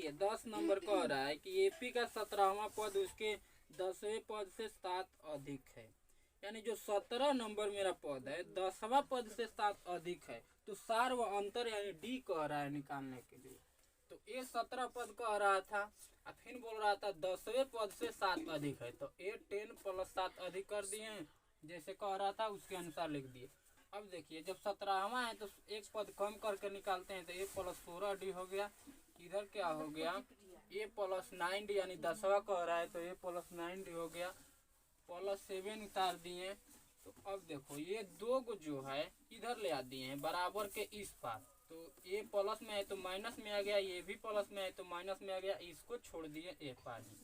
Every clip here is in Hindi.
देखिए 10 नंबर कह रहा है कि एपी का 17वां पद उसके 10वें पद से 7 अधिक है। यानी जो 17 नंबर मेरा पद है 10वां पद से 7 अधिक है, तो सार व अंतर यानी डी कह रहा है निकालने के लिए। तो ए 17 पद कह रहा था और फिर बोल रहा था 10वें पद से 7 अधिक है, तो ए 10 प्लस 7 अधिक कर दिए, जैसे कह रहा था उसके अनुसार लिख दिए। अब देखिए जब 17वां है तो एक पद कम करके निकालते हैं, तो ए प्लस 16 डी हो गया। इधर क्या हो गया, ए प्लस 9 डी यानी 10वां कह रहा है तो ए प्लस 9 डी हो गया, प्लस 7 उतार दिए। तो अब देखो ये दो को जो है इधर ले आ दिए हैं बराबर के इस पार, तो ए प्लस में है तो माइनस में आ गया, ये भी प्लस में है तो माइनस में आ गया, इसको छोड़ दिए ए पार ही।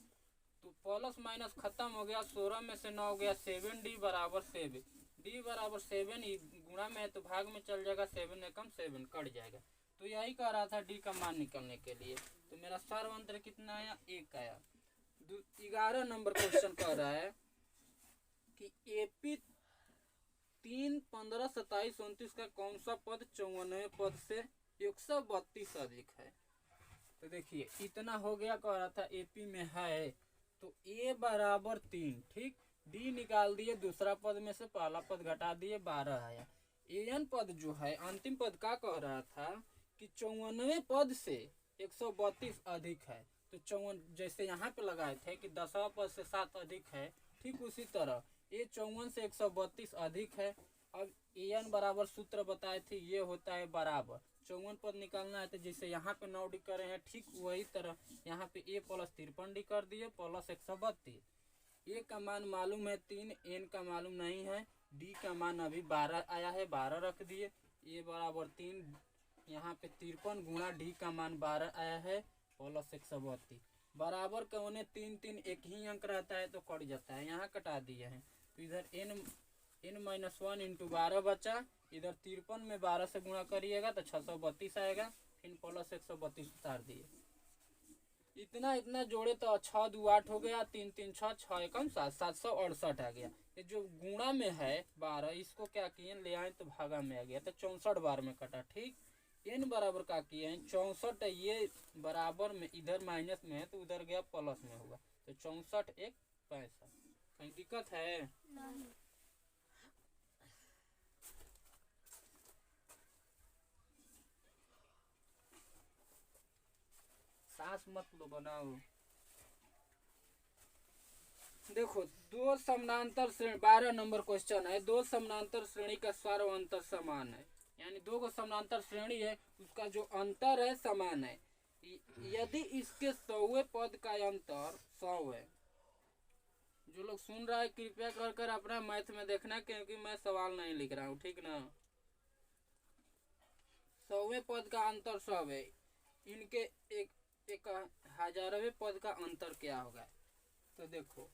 तो प्लस माइनस खत्म हो गया, 16 में से 9 हो गया 7 डी बराबर 7, डी बराबर 7 गुणा में है तो भाग में चल जाएगा, 7 एकम 7 कट जाएगा। तो यही कह रहा था डी का मान निकलने के लिए। तो मेरा सर्वांतर कितना आया, 1 आया। 11 नंबर क्वेश्चन कह रहा है कि एपी 3, 15, 27, 29 का कौन सा पद 54वें पद से 132 अधिक है। तो देखिए इतना हो गया, कह रहा था एपी में है तो ए बराबर 3, ठीक, डी निकाल दिए, दूसरा पद में से पहला पद घटा दिए, 12 आया। एन पद जो है अंतिम पद का कह रहा था कि 54वें पद से 132 अधिक है। तो 54 जैसे यहाँ पे लगाए थे कि 10वां पद से 7 अधिक है, ठीक उसी तरह ये 54 से 132 अधिक है। अब एन बराबर सूत्र बताए थे ये होता है बराबर 54 पद निकालना है, तो जैसे यहाँ पे 9 डी करे हैं ठीक वही तरह यहाँ पे ए प्लस 53 डी कर दिए प्लस 132। ए का मान मालूम है 3, एन का मालूम नहीं है, डी का मान अभी 12 आया है, 12 रख दिए, ए बराबर 3, यहाँ पे 53 गुणा डी का मान 12 आया है प्लस 132। बराबर का उन्हें 3 3 एक ही अंक रहता है तो कट जाता है, यहाँ कटा दिए हैं। तो इधर n माइनस 1 इंटू 12 बचा, इधर 53 में 12 से गुणा करिएगा तो 632 आएगा, फिर प्लस 132 उतार दिए। इतना इतना जोड़े तो 6 2 8 हो गया, 3 3 6 6 एकम 7 768 आ गया। ये जो गुणा में है 12 इसको क्या किए ले आए तो भागा में आ गया, तो 64 बार में कटा, ठीक। n बराबर का किए हैं 64, ये बराबर में इधर माइनस में है तो उधर गया प्लस में होगा, तो 64 1 65। कहीं दिक्कत है नहीं। सांस मत लो, बनाओ। देखो दो समानांतर श्रेणी 12 नंबर क्वेश्चन है, दो समानांतर श्रेणी का सर्व अंतर समान है, यानी दो को समानांतर श्रेणी है उसका जो अंतर है समान है। यदि इसके 100वें पद का अंतर 100 है। जो लोग सुन रहा है कृपया कर कर अपना मैथ में देखना, क्योंकि मैं सवाल नहीं लिख रहा हूँ, ठीक ना। 100वें पद का अंतर 100 है, इनके एक 1000वें पद का अंतर क्या होगा। तो देखो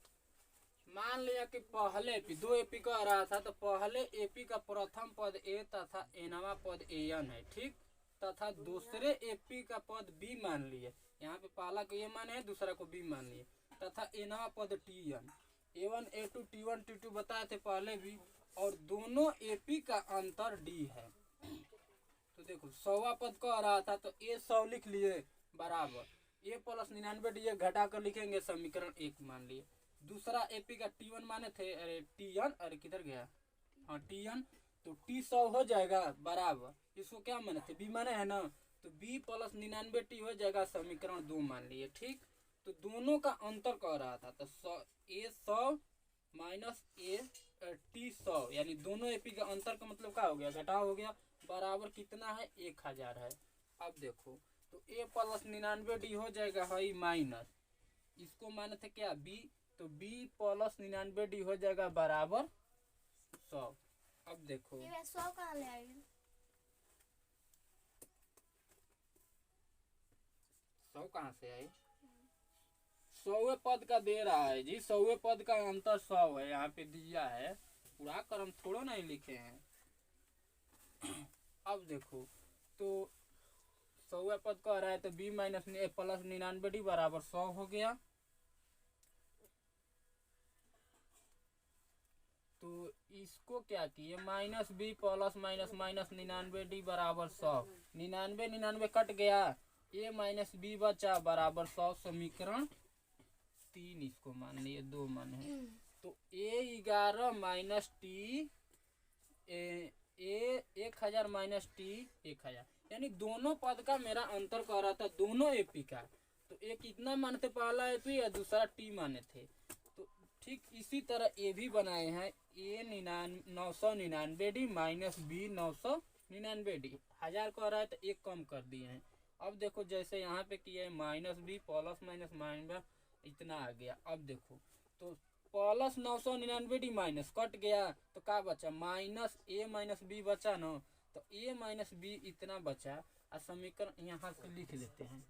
मान लिया कि पहले एपी 2 एपी का रहा था, तो पहले एपी का प्रथम पद ए तथा एनवा पद एन है, ठीक, तथा दूसरे एपी का पद बी मान लिए, यहाँ पे पहला को ए मान है दूसरा को बी मान लिए, तथा एनवा पद T N, A1 A2 T1 T2 बताए थे पहले भी, और दोनों एपी का अंतर डी है। तो देखो 100वां पद का रहा था तो ए 100 लिख लिए बराबर ए प्लस 99 डी घटा कर लिखेंगे समीकरण 1 मान लिए। दूसरा एपी का T1 माने थे, अरे टीएन, अरे किधर गया, हाँ टीएन, तो टी 100 हो जाएगा बराबर, इसको क्या माने थे बी माने है ना, तो बी प्लस 99 टी हो जाएगा समीकरण 2 मान लिए, ठीक। तो दोनों का अंतर कह रहा था, तो ए 100 माइनस ए टी 100, यानी दोनों एपी का अंतर का मतलब क्या हो गया, घटाव हो गया, बराबर कितना है 1000 है। अब देखो तो ए प्लस 99 डी हो जाएगा है माइनस, इसको माने थे क्या बी, तो बी प्लस 99 डी हो जाएगा बराबर 100। अब देखो 100 कहाँ ले आएंगे, 100 कहाँ से आई, 100वें पद का दे रहा है जी, 100वें पद का अंतर 100 है, यहाँ पे दिया है, पूरा क्रम थोड़ा नहीं लिखे हैं। अब देखो तो 100वें पद कह रहा है तो बी माइनस प्लस 99 डी बराबर 100 हो गया। तो इसको क्या किए minus B plus minus minus 99 D बराबर 100, 99 99 कट गया ए माइनस बी बचा बराबर 100 समीकरण 3 इसको मान लिए 2 मान है तो A11 minus T A 1000 minus T 1000 यानी दोनों पद का मेरा अंतर कर रहा था दोनों एपी का। तो एक इतना मानते पहला एपी या दूसरा टी माने थे। तो ठीक इसी तरह ए भी बनाए हैं ए 999 डी माइनस बी 999 डी 1000 कह रहा है तो एक कम कर दिए हैं। अब देखो जैसे यहाँ पे किया है minus B plus minus minus इतना आ गया। अब देखो तो प्लस 999 डी माइनस कट गया तो क्या बचा माइनस ए माइनस बी बचा ना। तो ए माइनस बी इतना बचा और समीकरण यहाँ से लिख लेते हैं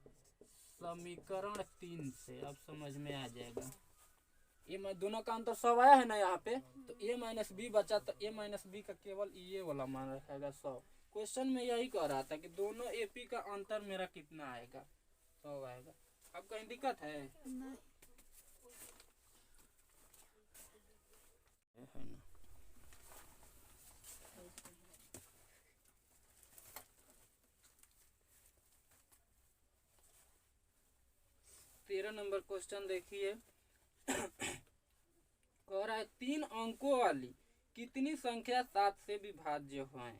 समीकरण 3 से। अब समझ में आ जाएगा ये दोनों का अंतर 100 आया है ना यहाँ पे। तो ए माइनस बी बचा तो ए माइनस बी का केवल ये वाला मान रखेगा 100। क्वेश्चन में यही कह रहा था कि दोनों एपी का अंतर मेरा कितना आएगा 100 आएगा। अब कहीं दिक्कत है नहीं। 13 नंबर क्वेश्चन देखिए कह रहा है 3 अंकों वाली कितनी संख्या 7 से विभाज्य है।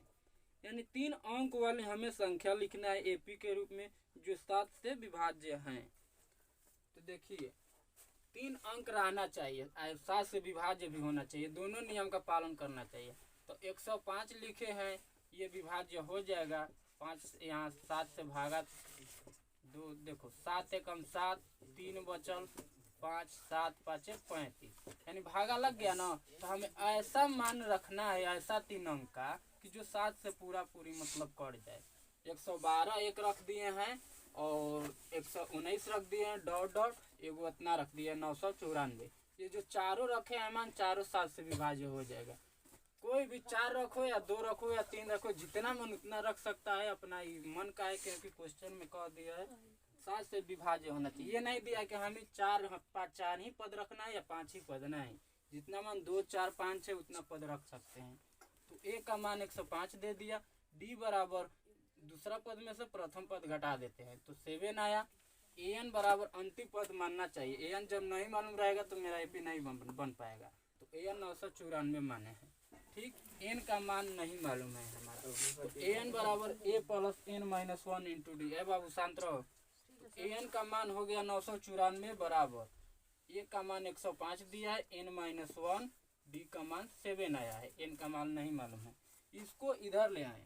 यानी 3 अंक वाले हमें संख्या लिखना है एपी के रूप में जो 7 से विभाज्य हैं। तो देखिए 3 अंक रहना चाहिए 7 से विभाज्य भी होना चाहिए दोनों नियम का पालन करना चाहिए। तो 105 लिखे हैं ये विभाज्य हो जाएगा 5 यहाँ 7 से भागा 2 देखो 7 एकम 7 3 बचल 5 7 5 35 यानी भागा लग गया ना। तो हमें ऐसा मान रखना है ऐसा 3 अंक का कि जो 7 से पूरा पूरी मतलब कट जाए। 112 एक रख दिए हैं और 119 रख दिए हैं डॉट डॉट एगो इतना रख दिया 994। ये जो चारों रखे हैं मान चारों 7 से विभाज्य हो जाएगा। कोई भी 4 रखो या 2 रखो या 3 रखो जितना मन उतना रख सकता है अपना मन का है क्योंकि क्वेश्चन में कह दिया है 7 से विभाज्य होना चाहिए। ये नहीं दिया कि हमें 4 ही पद रखना है या 5 ही पद नहीं जितना मन 2 4 5 है उतना पद रख सकते हैं। तो ए का मान 105 दे दिया। डी बराबर दूसरा पद में से प्रथम पद घटा देते हैं तो 7 आया। ए एन बराबर अंतिम पद मानना चाहिए। ए एन जब नहीं मालूम रहेगा तो मेरा एपी नहीं बन पाएगा। तो ए एन 994 माने हैं ठीक। एन का मान नहीं मालूम है हमारा। तो ए एन बराबर a plus n minus 1 into d. ए बाबू शांत रहो। ए एन का मान हो गया 994 बराबर ए का मान 105 दिया है एन माइनस 1 डी का मान 7 आया है। एन का मान नहीं मालूम है। इसको इधर ले आए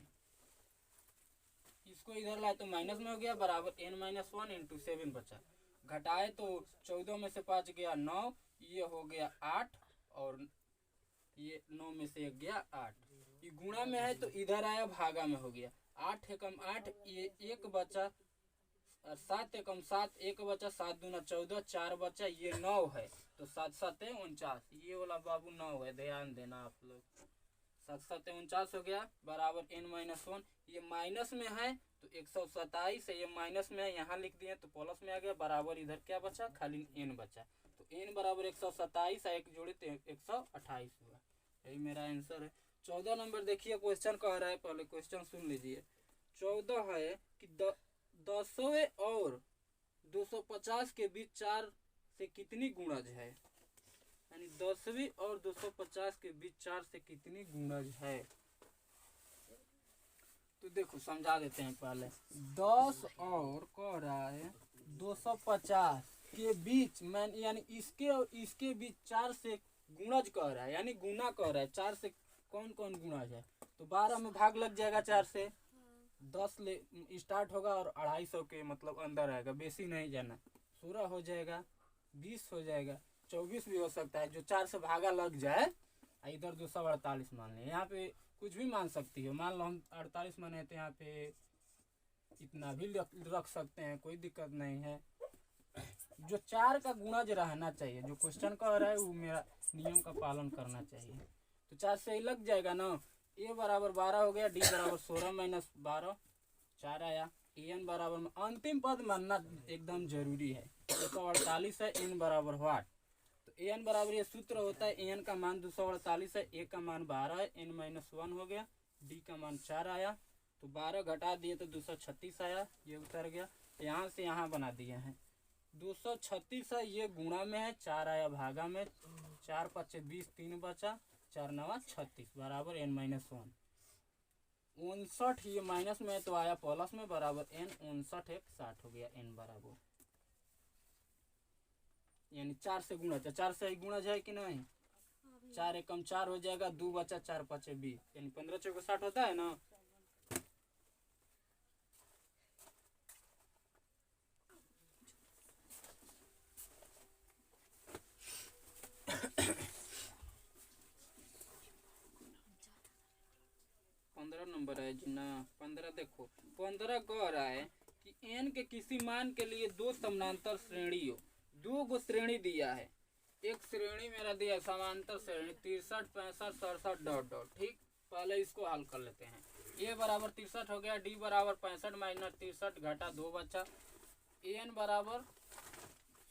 इसको इधर लाए तो माइनस में हो गया बराबर एन माइनस 1 इंटू 7 बचा। घटाए तो 14 में से 5 गया 9 ये हो गया 8 और ये 9 में से 1 गया 8। ये गुणा में है तो इधर आया भागा में हो गया 8 एकम 8 ये 1 बचा 7 एकम 7 1 बचा 7 दूना 14 4 बचा ये 9 है तो 7 7 49 ये वाला बाबू 9 है ध्यान देना आप लोग। 7 7 49 हो गया बराबर एन माइनस 1 ये माइनस में है तो 127 है ये माइनस में है यहाँ लिख दिए तो प्लस में आ गया बराबर इधर क्या बचा खाली एन बचा। तो एन बराबर 127 एक जोड़े तो 128 हुआ। यही मेरा आंसर है। 14 नंबर देखिए क्वेश्चन कह रहा है पहले क्वेश्चन सुन लीजिए। 14 है कि 10वें और 250 के बीच 4 से कितनी गुणज है। यानी 10वीं और 250 के बीच 4 से कितनी गुणज है। तो देखो समझा देते हैं पहले 10 और कह रहा है 250 के बीच मैं यानी इसके और इसके बीच 4 से गुणज कह रहा है यानी गुना कह रहा है 4 से कौन कौन गुणज है। तो 12 में भाग लग जाएगा 4 से 10 ले स्टार्ट होगा और 250 के मतलब अंदर आएगा बेसी नहीं जाना 16 हो जाएगा 20 हो जाएगा 24 भी हो सकता है जो 4 से भागा लग जाए। इधर 248 मान लें यहाँ पे कुछ भी मान सकती है मान लो हम 48 माने तो यहाँ पे इतना भी रख सकते हैं कोई दिक्कत नहीं है। जो 4 का गुणज रहना चाहिए जो क्वेश्चन कह रहा है वो मेरा नियम का पालन करना चाहिए। तो 4 से ही लग जाएगा ना। ए बराबर 12 हो गया डी बराबर 16 माइनस 12 4 आया। एन बराबर में अंतिम पद मानना एकदम जरूरी है 248 है एन बराबर व्हाट। तो एन बराबर ये सूत्र होता है एन का मान 248 है ए का मान 12 है एन माइनस 1 हो गया डी का मान 4 आया। तो 12 घटा दिए तो 236 आया, ये उतर गया। यहाँ से यहाँ बना दिए हैं 236 है, ये गुणा में है, 4 आया भागा में, 4 पचे 20, 3 बचा, 4 नवा 36 बराबर n-1। 59 ये माइनस में तो आया प्लस में बराबर n, 59 एक 60 हो गया n बराबर, यानी 4 से गुणा, 4 से ही गुणा जाए कि नहीं, 4 एकम 4 हो जाएगा, 2 बचा, 4 पचे 20, यानी 15 चौके 60 होता है ना। नंबर है जी ना 15। देखो 15 कह रहा है कि n के किसी मान के लिए दो समानांतर श्रेणियों, दो गो श्रेणी दिया है। एक श्रेणी मेरा दिया समांतर श्रेणी 63, 65, 67 डॉट डॉट। ठीक, पहले इसको हल कर लेते हैं। a बराबर 63 हो गया, d बराबर 65 माइनस 63 घटा 2 बचा, n बराबर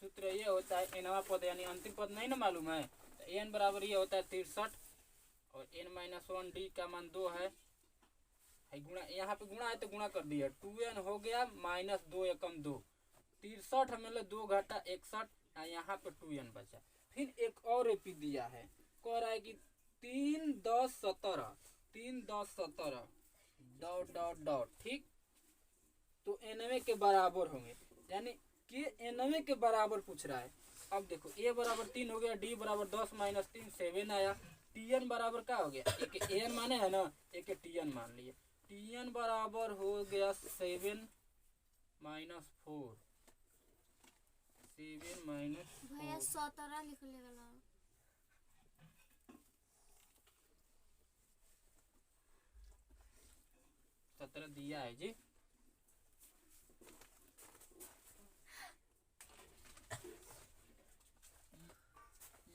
सूत्र ये होता है nवा पद यानी अंतिम पद नहीं ना मालूम है, तो n बराबर ये होता है 63 और n-1 d का मान 2 है, गुणा, यहाँ पे गुणा है तो गुणा कर दिया, 2n हो गया माइनस 2 एकम 2, 63 हमें 2 घटा 61, यहाँ पे 2n बचा। फिर एक और एपी दिया है, कह रहा है कि 3 10 17, 3 10 17 डॉट डॉट डॉट। ठीक, तो nवे के बराबर होंगे, यानी कि nवे के बराबर पूछ रहा है। अब देखो a बराबर 3 हो गया, d बराबर 10 माइनस 3 7 आया, tn बराबर क्या हो गया, एक an माने है ना, एक tn मान लिए, tn बराबर हो गया 7 माइनस 4, 7 माइनस भैया 17 लिख लेगा, 17 दिया है जी।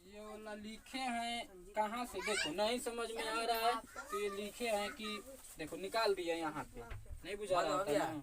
ये वाला लिखे हैं कहाँ से, देखो नहीं समझ में आ रहा है तो ये लिखे हैं कि देखो निकाल दिया यहाँ पे, नहीं बुझा रहा था ना।